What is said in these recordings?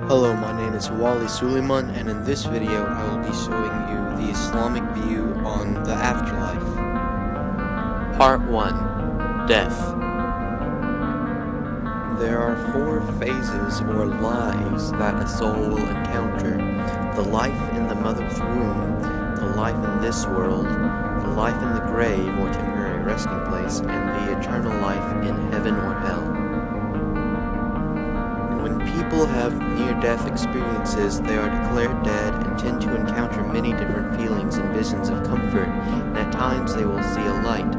Hello, my name is Wally Suleiman, and in this video I will be showing you the Islamic view on the afterlife. Part 1. Death. There are 4 phases or lives that a soul will encounter. The life in the mother's womb, the life in this world, the life in the grave or temporary resting place, and the eternal life in heaven or hell. When people have near-death experiences, they are declared dead and tend to encounter many different feelings and visions of comfort, and at times they will see a light.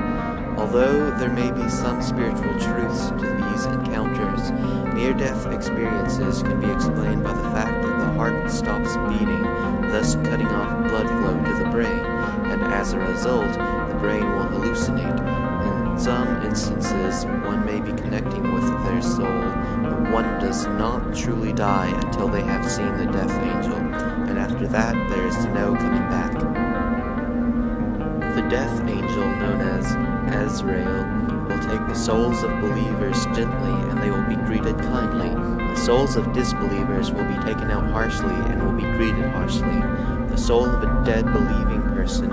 Although there may be some spiritual truths to these encounters, near-death experiences can be explained by the fact that the heart stops beating, thus cutting off blood flow to the brain, and as a result, the brain will hallucinate. In some instances, one may be connecting with their soul, but one does not truly die until they have seen the death angel, and after that there is no coming back. The death angel, known as Azrael, will take the souls of believers gently and they will be greeted kindly. The souls of disbelievers will be taken out harshly and will be greeted harshly. The soul of a dead believing person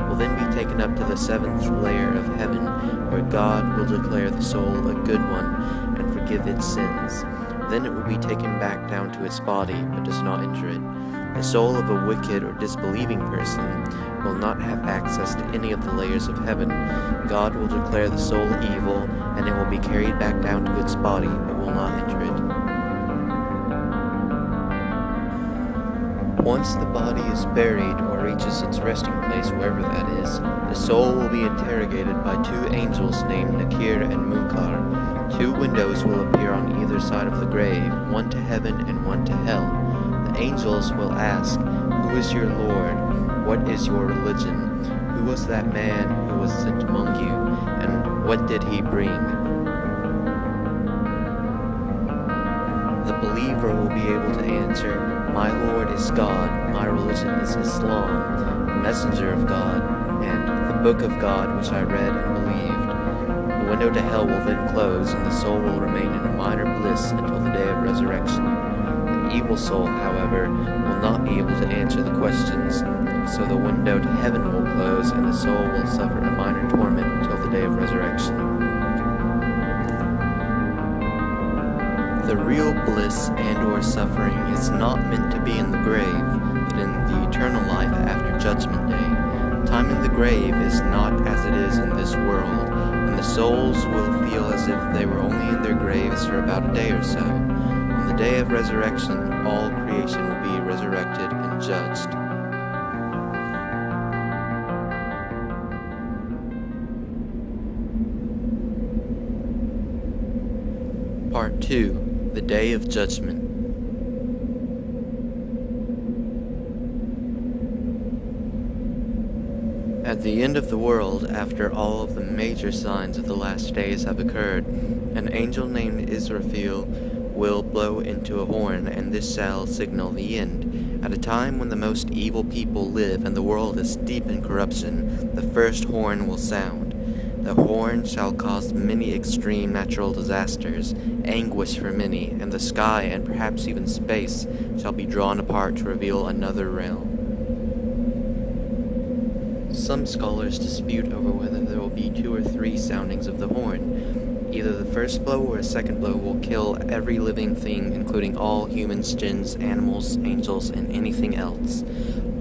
will then be taken up to the 7th layer of heaven, where God will declare the soul a good one and forgive its sins. Then it will be taken back down to its body, but does not enter it. The soul of a wicked or disbelieving person will not have access to any of the layers of heaven. God will declare the soul evil, and it will be carried back down to its body, but will not enter it. Once the body is buried or reaches its resting place, wherever that is, the soul will be interrogated by 2 angels named Nakir and Munkar. 2 windows will appear on either side of the grave, one to heaven and one to hell. The angels will ask, "Who is your Lord? What is your religion? Who was that man who was sent among you? And what did he bring?" The believer will be able to answer, "My Lord is God, my religion is Islam, the messenger of God, and the book of God which I read and believed." The window to hell will then close, and the soul will remain in a minor bliss until the day of resurrection. The evil soul, however, will not be able to answer the questions, so the window to heaven will close, and the soul will suffer a minor torment until the day of resurrection. The real bliss and or suffering is not meant to be in the grave, but in the eternal life after Judgment Day. Time in the grave is not as it is in this world, and the souls will feel as if they were only in their graves for about a day or so. On the day of resurrection, all creation will be resurrected and judged. Part 2. The Day of Judgment. At the end of the world, after all of the major signs of the last days have occurred, an angel named Israfil will blow into a horn, and this shall signal the end. At a time when the most evil people live and the world is deep in corruption, the first horn will sound. The horn shall cause many extreme natural disasters, anguish for many, and the sky and perhaps even space shall be drawn apart to reveal another realm. Some scholars dispute over whether there will be 2 or 3 soundings of the horn. Either the first blow or a second blow will kill every living thing, including all humans, jinns, animals, angels, and anything else.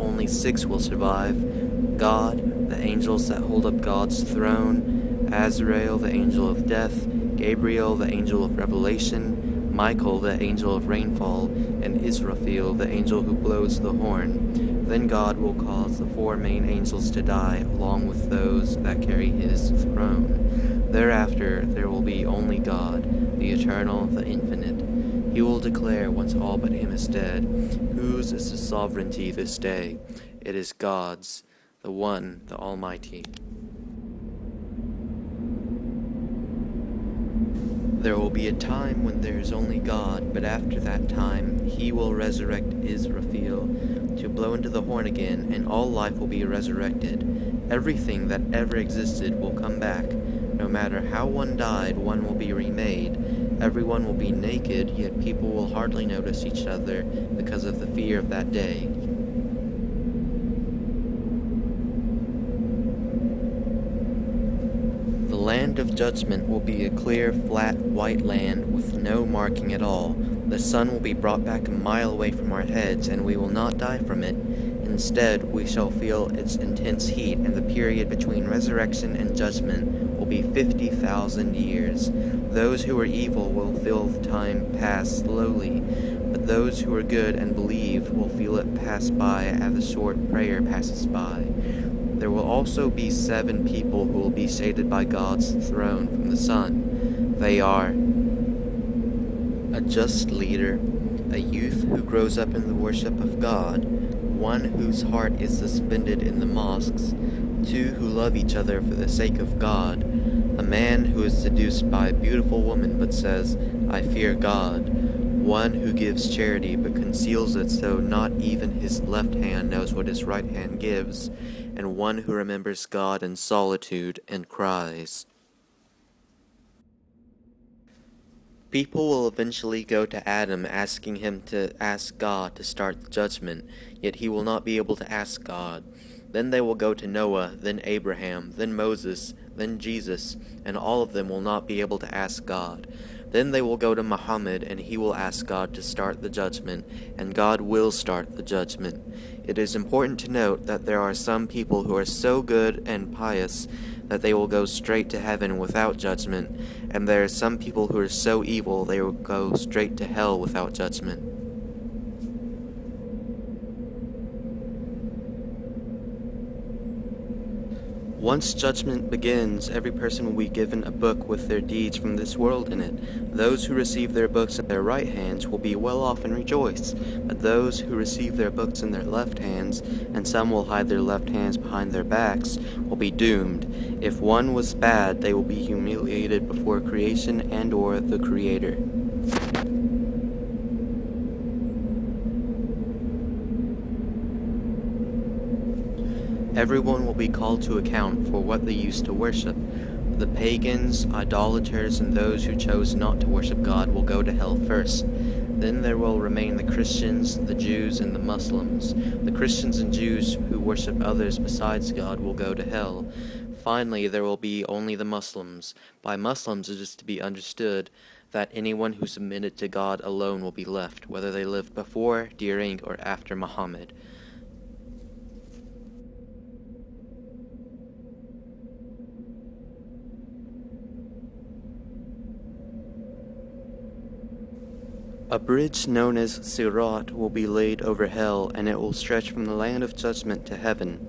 Only 6 will survive: God, the angels that hold up God's throne, Azrael, the angel of death, Gabriel, the angel of revelation, Michael, the angel of rainfall, and Israfil, the angel who blows the horn. Then God will cause the 4 main angels to die, along with those that carry his throne. Thereafter, there will be only God, the eternal, the infinite. He will declare, once all but him is dead, "Whose is the sovereignty this day? It is God's, the one, the Almighty." There will be a time when there is only God, but after that time, he will resurrect Israfil to blow into the horn again, and all life will be resurrected. Everything that ever existed will come back. No matter how one died, one will be remade. Everyone will be naked, yet people will hardly notice each other because of the fear of that day. The land of judgment will be a clear, flat, white land with no marking at all. The sun will be brought back a mile away from our heads, and we will not die from it. Instead, we shall feel its intense heat, and the period between resurrection and judgment will be 50,000 years. Those who are evil will feel the time pass slowly, but those who are good and believe will feel it pass by as a short prayer passes by. There will also be 7 people who will be shaded by God's throne from the sun. They are a just leader, a youth who grows up in the worship of God, one whose heart is suspended in the mosques, 2 who love each other for the sake of God, a man who is seduced by a beautiful woman but says, "I fear God," 1 who gives charity but conceals it so not even his left hand knows what his right hand gives, and 1 who remembers God in solitude and cries. People will eventually go to Adam asking him to ask God to start the judgment, yet he will not be able to ask God. Then they will go to Noah, then Abraham, then Moses, then Jesus, and all of them will not be able to ask God. Then they will go to Muhammad, and he will ask God to start the judgment, and God will start the judgment. It is important to note that there are some people who are so good and pious that they will go straight to heaven without judgment, and there are some people who are so evil they will go straight to hell without judgment. Once judgment begins, every person will be given a book with their deeds from this world in it. Those who receive their books in their right hands will be well off and rejoice, but those who receive their books in their left hands, and some will hide their left hands behind their backs, will be doomed. If one was bad, they will be humiliated before creation and or the Creator. Everyone will be called to account for what they used to worship. The pagans, idolaters, and those who chose not to worship God will go to hell first. Then there will remain the Christians, the Jews, and the Muslims. The Christians and Jews who worship others besides God will go to hell. Finally, there will be only the Muslims. By Muslims, it is to be understood that anyone who submitted to God alone will be left, whether they lived before, during, or after Muhammad. A bridge known as Sirat will be laid over hell, and it will stretch from the land of judgment to heaven.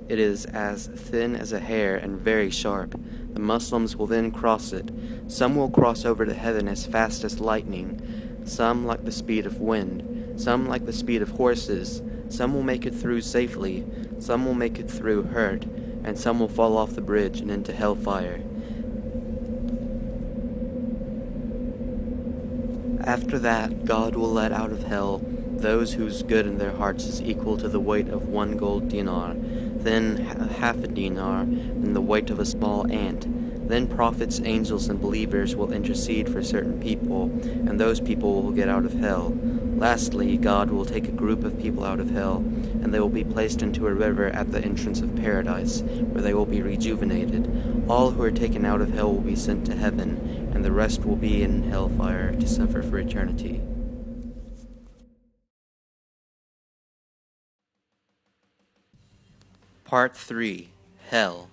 It is as thin as a hair and very sharp. The Muslims will then cross it. Some will cross over to heaven as fast as lightning, some like the speed of wind, some like the speed of horses. Some will make it through safely, some will make it through hurt, and some will fall off the bridge and into hellfire. After that, God will let out of hell those whose good in their hearts is equal to the weight of 1 gold dinar, then half a dinar, and the weight of a small ant. Then prophets, angels, and believers will intercede for certain people, and those people will get out of hell. Lastly, God will take a group of people out of hell, and they will be placed into a river at the entrance of paradise, where they will be rejuvenated. All who are taken out of hell will be sent to heaven, and the rest will be in hellfire to suffer for eternity. Part 3. Hell.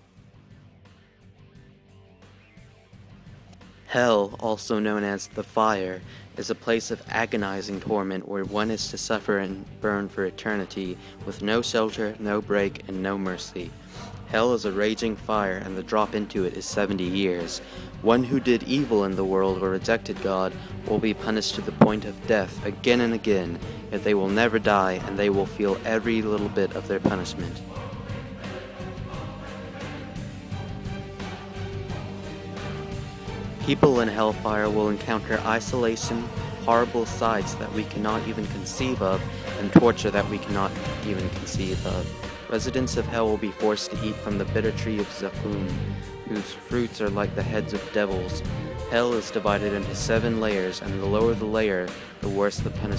Hell, also known as the fire, is a place of agonizing torment where one is to suffer and burn for eternity, with no shelter, no break, and no mercy. Hell is a raging fire, and the drop into it is 70 years. One who did evil in the world or rejected God will be punished to the point of death again and again, yet they will never die, and they will feel every little bit of their punishment. People in hellfire will encounter isolation, horrible sights that we cannot even conceive of, and torture that we cannot even conceive of. Residents of hell will be forced to eat from the bitter tree of Zaqqum, whose fruits are like the heads of devils. Hell is divided into 7 layers, and the lower the layer, the worse the punishment.